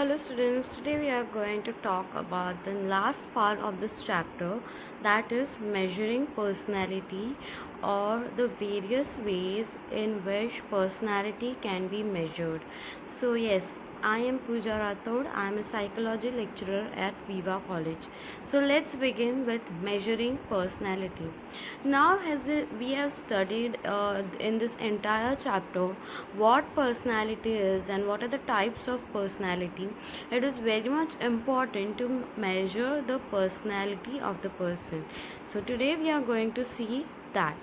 Hello students, today we are going to talk about the last part of this chapter, that is measuring personality or the various ways in which personality can be measured. So yes, I am Pooja Rathod. I am a psychology lecturer at Viva College. So let's begin with measuring personality. Now, we have studied in this entire chapter what personality is and what are the types of personality. It is very much important to measure the personality of the person. So today we are going to see that.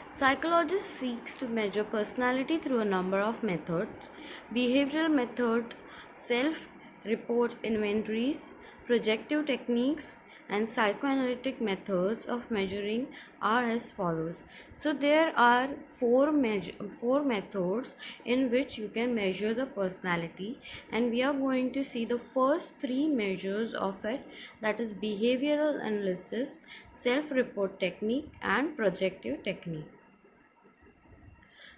Psychology seeks to measure personality through a number of methods: behavioral method, self-report inventories, projective techniques, and psychoanalytic methods of measuring are as follows. So there are four methods in which you can measure the personality, and we are going to see the first three measures of it, that is behavioral analysis, self-report technique, and projective technique.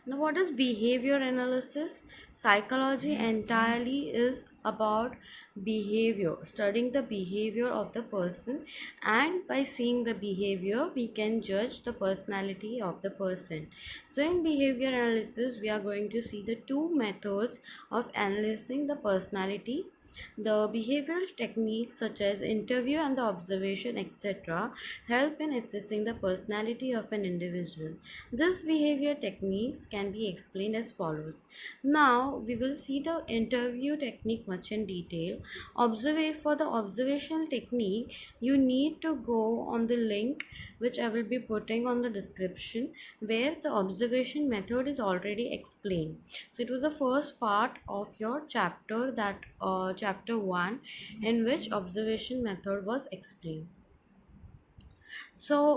Now, what is behavior analysis? Psychology entirely is about behavior, studying the behavior of the person, and by seeing the behavior, we can judge the personality of the person. So, in behavior analysis, we are going to see the two methods of analyzing the personality. The behavioral techniques such as interview and the observation, etc., help in assessing the personality of an individual. These behavior techniques can be explained as follows. Now we will see the interview technique much in detail. For the observational technique, you need to go on the link which I will be putting on the description, where the observation method is already explained. So it was the first part of your chapter, that chapter 1, in which observation method was explained. So,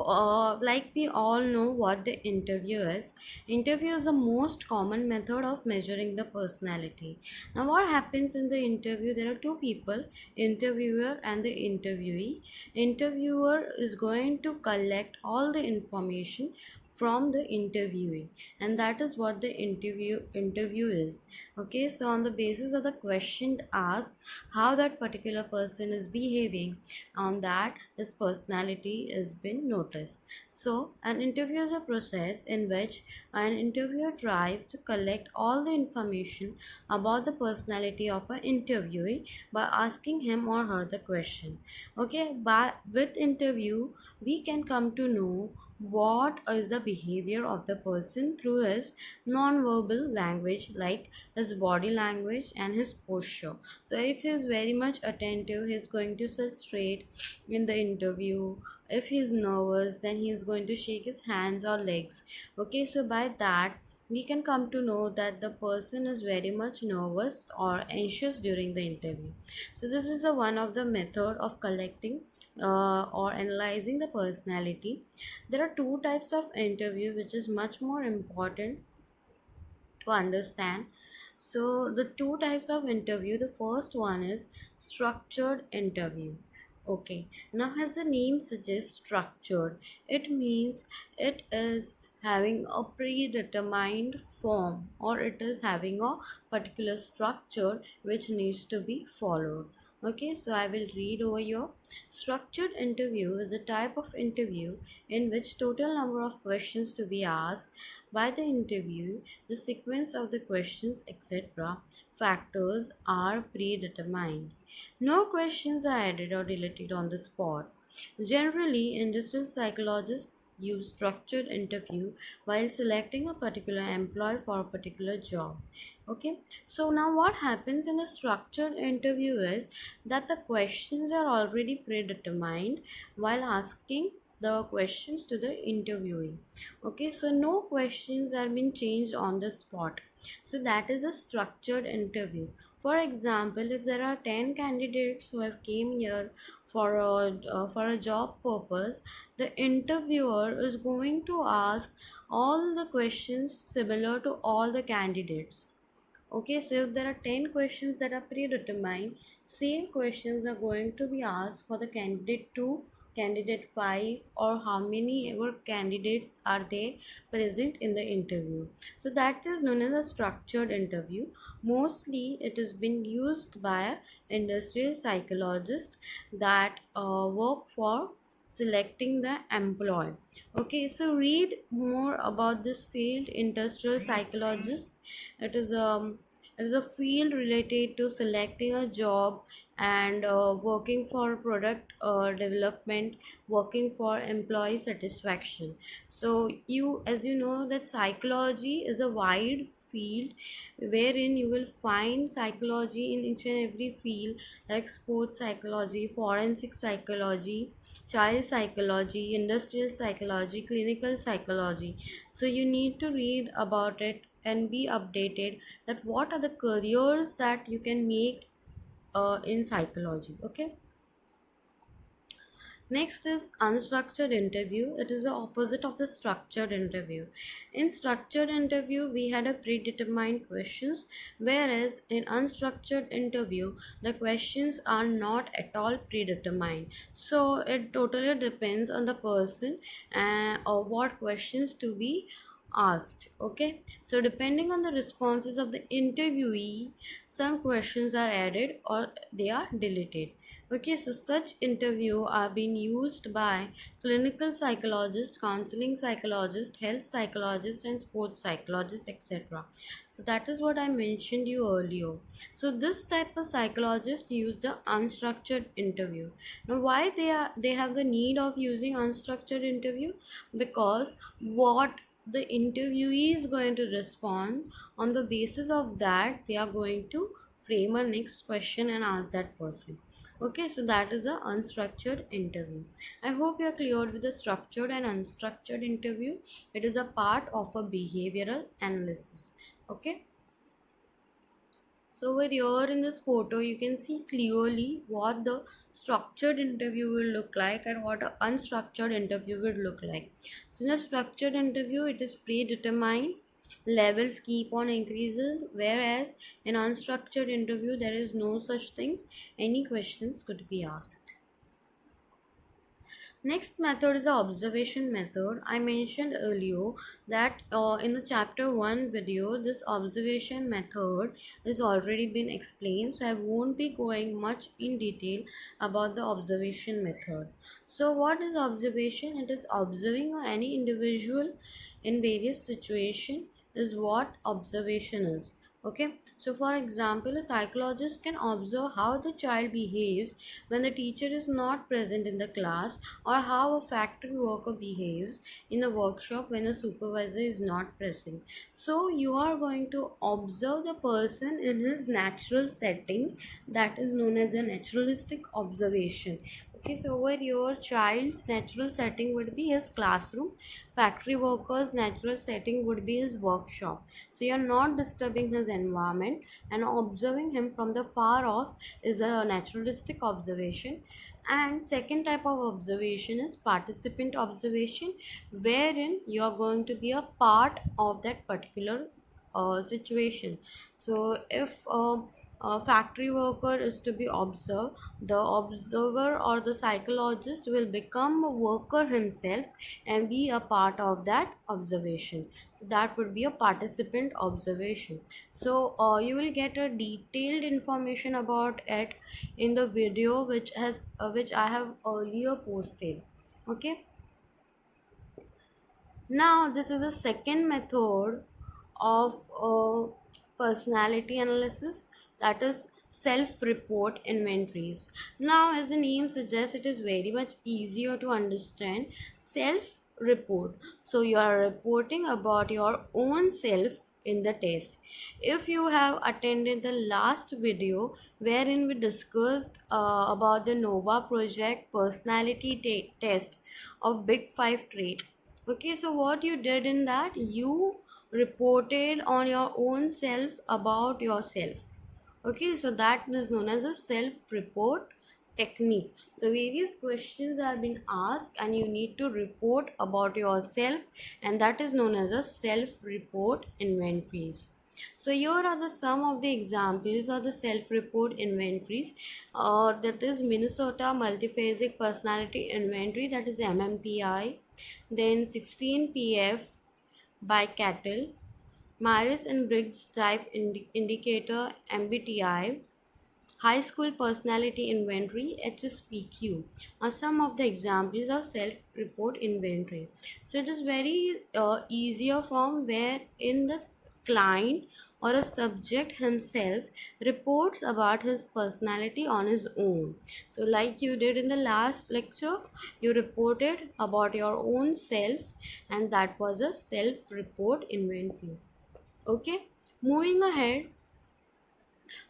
like we all know what the interview is. Interview is the most common method of measuring the personality. Now, what happens in the interview? There are two people, interviewer and the interviewee. Interviewer is going to collect all the information from the interviewee, and that is what the interview is. Okay, so on the basis of the question asked, how that particular person is behaving, on that his personality has been noticed. So an interview is a process in which an interviewer tries to collect all the information about the personality of an interviewee by asking him or her the question. Okay, by with interview we can come to know what is the behavior of the person through his non-verbal language, like his body language and his posture. So if he is very much attentive, he is going to sit straight in the interview. If he is nervous, then he is going to shake his hands or legs. Okay, so by that we can come to know that the person is very much nervous or anxious during the interview. So this is a one of the method of collecting or analyzing the personality. There are two types of interview which is much more important to understand. So the two types of interview, the first one is structured interview. Okay, now as the name suggests, structured, it means it is having a predetermined form, or it is having a particular structure which needs to be followed. Okay, so I will read over here. Structured interview is a type of interview in which total number of questions to be asked by the interview, the sequence of the questions, etc., factors are predetermined. No questions are added or deleted on the spot. Generally, industrial psychologists use structured interview while selecting a particular employee for a particular job. Okay, so now what happens in a structured interview is that the questions are already predetermined while asking the questions to the interviewee. Okay, so no questions are being changed on the spot. So that is a structured interview. For example, if there are 10 candidates who have came here for a job purpose, the interviewer is going to ask all the questions similar to all the candidates. Okay, so if there are 10 questions that are predetermined, same questions are going to be asked for the candidate 2 candidate 5, or how many ever candidates are there present in the interview. So that is known as a structured interview. Mostly it has been used by industrial psychologists that work for selecting the employee. Okay, so read more about this field, industrial psychologist. it is um it is a field related to selecting a job and working for product development, working for employee satisfaction. So you, as you know, that psychology is a wide field wherein you will find psychology in each and every field, like sports psychology, forensic psychology, child psychology, industrial psychology, clinical psychology. So you need to read about it and be updated that what are the careers that you can make in psychology. Okay. Next is unstructured interview. It is the opposite of the structured interview. In structured interview, we had a predetermined questions, whereas in unstructured interview, the questions are not at all predetermined. So it totally depends on the person or what questions to be asked. Okay, so depending on the responses of the interviewee, some questions are added or they are deleted. Okay, so such interview are being used by clinical psychologists, counseling psychologists, health psychologists, and sports psychologists, etc. So that is what I mentioned you earlier. So this type of psychologists use the unstructured interview. Now, why they have the need of using unstructured interview? Because what the interviewee is going to respond, on the basis of that they are going to frame a next question and ask that person. Okay, so that is a unstructured interview. I hope you are cleared with the structured and unstructured interview. It is a part of a behavioral analysis. Okay, so over here in this photo you can see clearly what the structured interview will look like and what an unstructured interview will look like. So in a structured interview it is predetermined, levels keep on increasing, whereas in unstructured interview there is no such things, any questions could be asked. Next method is the observation method. I mentioned earlier that in the chapter 1 video, this observation method has already been explained. So I won't be going much in detail about the observation method. So what is observation? It is observing any individual in various situations is what observation is. Okay, so for example, a psychologist can observe how the child behaves when the teacher is not present in the class, or how a factory worker behaves in the workshop when the supervisor is not present. So you are going to observe the person in his natural setting, that is known as a naturalistic observation. Okay, so over your child's natural setting would be his classroom, factory worker's natural setting would be his workshop. So you're not disturbing his environment, and observing him from the far off is a naturalistic observation. And second type of observation is participant observation, wherein you are going to be a part of that particular situation. So if a factory worker is to be observed, the observer or the psychologist will become a worker himself and be a part of that observation. So that would be a participant observation. So you will get a detailed information about it in the video which I have earlier posted. Okay, now this is the second method of personality analysis, that is self-report inventories. Now, as the name suggests, it is very much easier to understand. Self-report, so you are reporting about your own self in the test. If you have attended the last video wherein we discussed about the Nova project personality test of big five trait. Okay, so what you did in that, you reported on your own self about yourself. Okay, so that is known as a self report technique. So various questions are being asked and you need to report about yourself, and that is known as a self report inventories. So here are the some of the examples of the self-report inventories. That is Minnesota Multiphasic Personality Inventory, that is MMPI. Then 16PF by Cattle, Myers and Briggs Type Indicator MBTI, High School Personality Inventory HSPQ are some of the examples of self-report inventory. So it is very easier from where in the client or a subject himself reports about his personality on his own. So like you did in the last lecture, you reported about your own self, and that was a self-report inventory. Okay, moving ahead,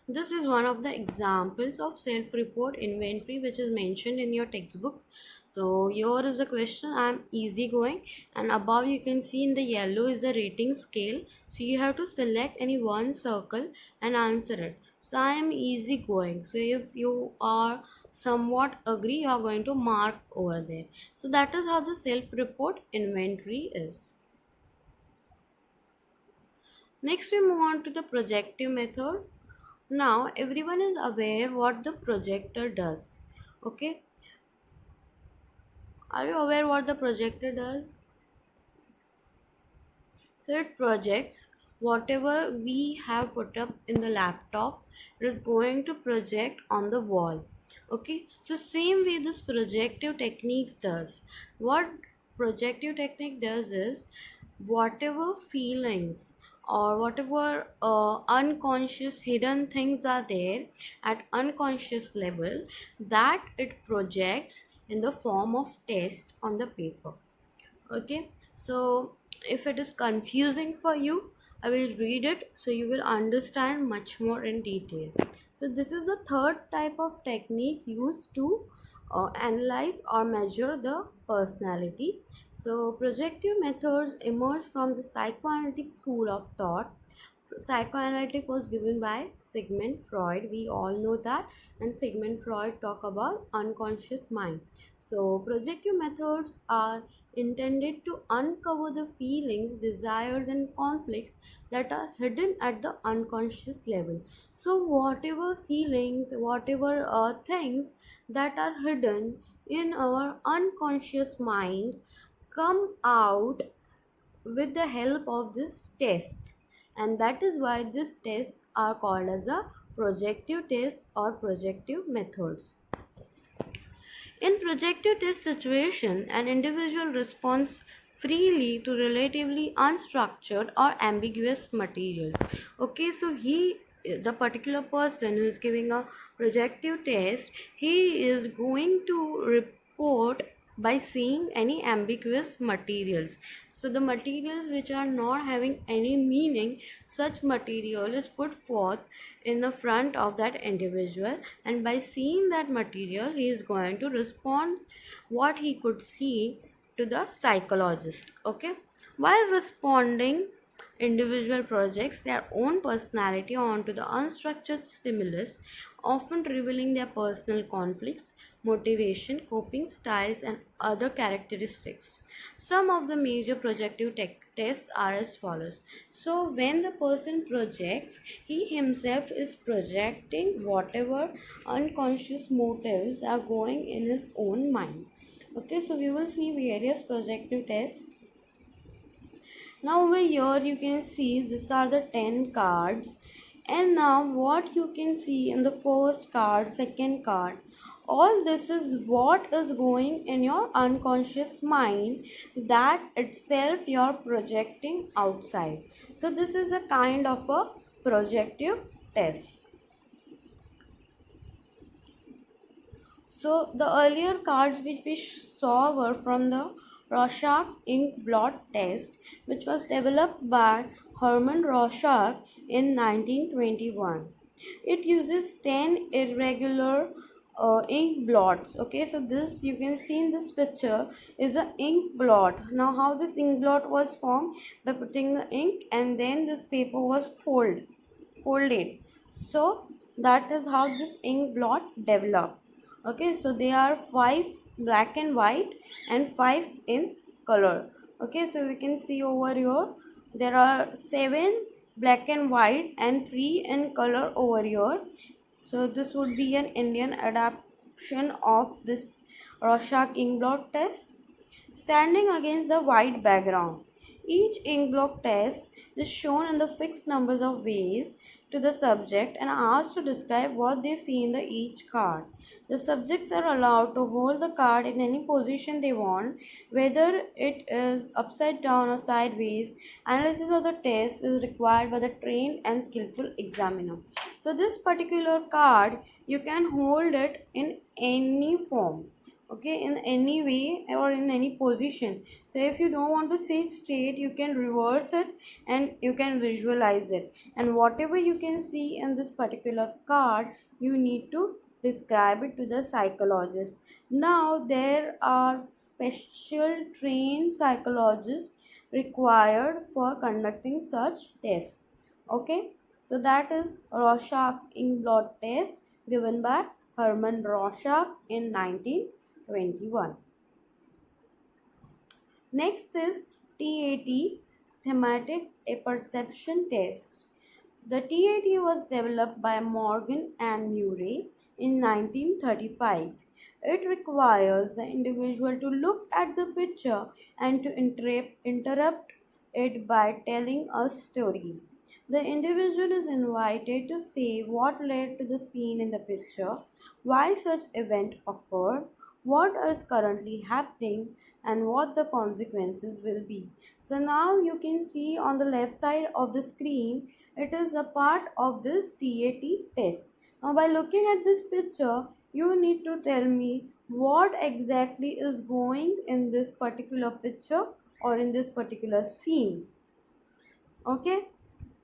this is one of the examples of self-report inventory which is mentioned in your textbooks. So here is a question. I am easygoing, and above you can see in the yellow is the rating scale. So you have to select any one circle and answer it. So I am easygoing. So if you are somewhat agree, you are going to mark over there. So that is how the self-report inventory is. Next we move on to the projective method. Now everyone is aware what the projector does. Okay, are you aware what the projector does? So it projects whatever we have put up in the laptop. It is going to project on the wall. Okay, so same way this projective technique does. What projective technique does is whatever feelings or whatever unconscious hidden things are there at unconscious level, that it projects in the form of test on the paper. Okay, so if it is confusing for you, I will read it so you will understand much more in detail. So this is the third type of technique used to analyze or measure the personality. So projective methods emerge from the psychoanalytic school of thought. Psychoanalytic was given by Sigmund Freud, we all know that, and Sigmund Freud talk about unconscious mind. So projective methods are intended to uncover the feelings, desires and conflicts that are hidden at the unconscious level. So whatever feelings, whatever things that are hidden in our unconscious mind come out with the help of this test, and that is why these tests are called as a projective tests or projective methods. In projective test situation, an individual responds freely to relatively unstructured or ambiguous materials. Okay, so the particular person who is giving a projective test, he is going to report by seeing any ambiguous materials. So the materials which are not having any meaning, such material is put forth in the front of that individual, and by seeing that material he is going to respond what he could see to the psychologist. Okay, while responding, individual projects their own personality onto the unstructured stimulus, often revealing their personal conflicts, motivation, coping styles, and other characteristics. Some of the major projective tests are as follows. So, when the person projects, he himself is projecting whatever unconscious motives are going in his own mind. Okay, so we will see various projective tests. Now over here you can see these are the 10 cards, and now what you can see in the first card, second card, all this is what is going in your unconscious mind, that itself you are projecting outside. So this is a kind of a projective test. So the earlier cards which we saw were from the Rorschach ink blot test, which was developed by Herman Rorschach in 1921. It uses 10 irregular ink blots. Okay, so this you can see in this picture is an ink blot. Now how this ink blot was formed? By putting the ink and then this paper was folded. So that is how this ink blot developed. Okay, so they are 5 black and white and 5 in color. Okay, so we can see over here there are 7 black and white, and 3 in color over here. So this would be an Indian adaptation of this Rorschach inkblot test. Standing against the white background, each inkblot test is shown in the fixed numbers of ways to the subject and asked to describe what they see in the each card. The subjects are allowed to hold the card in any position they want, whether it is upside down or sideways. Analysis of the test is required by the trained and skillful examiner. So this particular card, you can hold it in any form, okay, in any way or in any position. So if you don't want to sit straight, you can reverse it and you can visualize it, and whatever you can see in this particular card, you need to describe it to the psychologist. Now there are special trained psychologists required for conducting such tests, okay. So that is Rorschach inkblot test given by Herman Rorschach in 1921. Next is TAT, thematic apperception test. The TAT was developed by Morgan and Murray in 1935. It requires the individual to look at the picture and to interrupt it by telling a story. The individual is invited to say what led to the scene in the picture, why such event occurred, what is currently happening, and what the consequences will be. So now you can see on the left side of the screen, it is a part of this TAT test. Now by looking at this picture, you need to tell me what exactly is going in this particular picture or in this particular scene. Okay,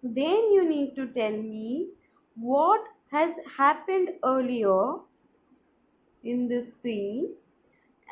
then you need to tell me what has happened earlier in this scene,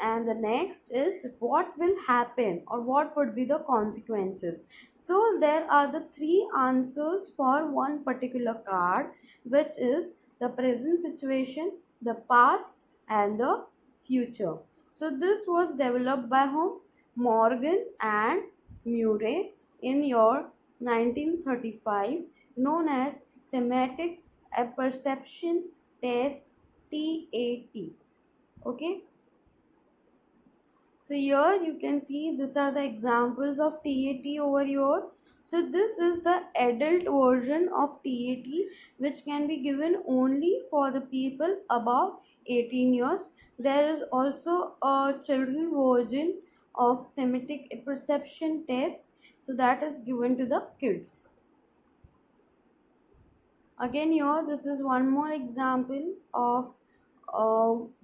and the next is what will happen or what would be the consequences. So there are the three answers for one particular card, which is the present situation, the past, and the future. So this was developed by whom? Morgan and Murray in your 1935, known as thematic apperception test, TAT. Okay, so here you can see these are the examples of TAT over here. So this is the adult version of TAT, which can be given only for the people above 18 years. There is also a children version of thematic perception test. So that is given to the kids. Again here, this is one more example of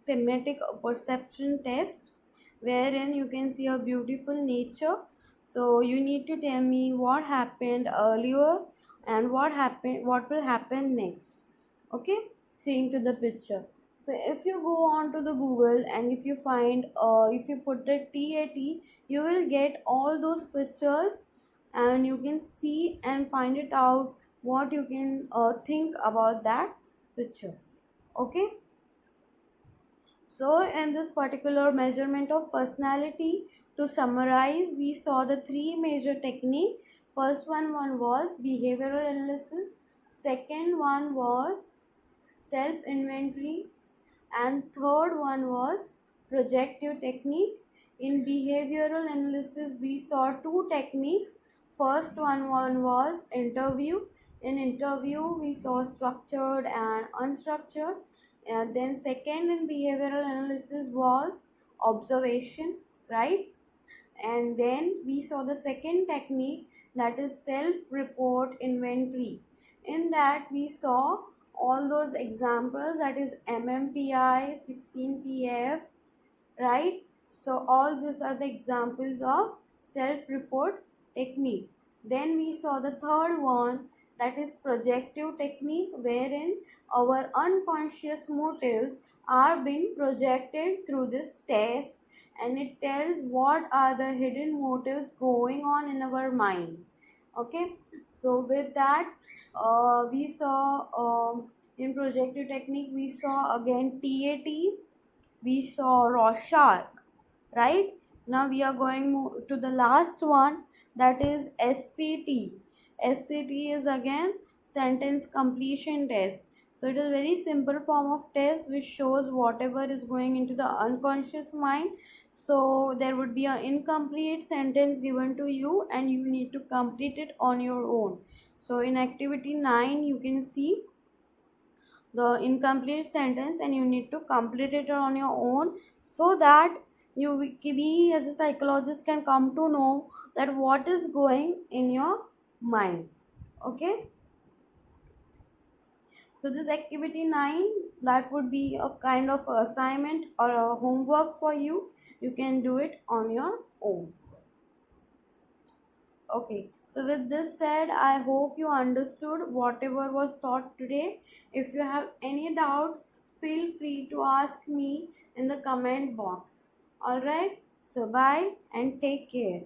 thematic perception test, wherein you can see a beautiful nature. So you need to tell me what happened earlier and what will happen next. Okay, seeing to the picture. So if you go on to the Google and if you find if you put the TAT, you will get all those pictures and you can see and find it out what you can think about that picture. Okay, so in this particular measurement of personality, to summarize, we saw the three major technique. First one was behavioral analysis, second one was self inventory, and third one was projective technique. In behavioral analysis, we saw two techniques. First one was interview. In interview, we saw structured and unstructured. And then second in behavioral analysis was observation, right? And then we saw the second technique, that is self report inventory. In that we saw all those examples, that is MMPI, 16PF, right? So all these are the examples of self report technique. Then we saw the third one, that is projective technique, wherein our unconscious motives are being projected through this test, and it tells what are the hidden motives going on in our mind. Okay, so with that, we saw in projective technique, we saw again TAT, we saw Rorschach, right? Now we are going to the last one, that is SCT. SCT is again sentence completion test. So it is very simple form of test which shows whatever is going into the unconscious mind. So there would be an incomplete sentence given to you and you need to complete it on your own. So in activity 9 you can see the incomplete sentence and you need to complete it on your own, so that we as a psychologist can come to know that what is going in your mind. Okay, so this activity 9, that would be a kind of assignment or a homework for you. You can do it on your own. Okay, so with this said, I hope you understood whatever was taught today. If you have any doubts, feel free to ask me in the comment box. Alright, so bye and take care.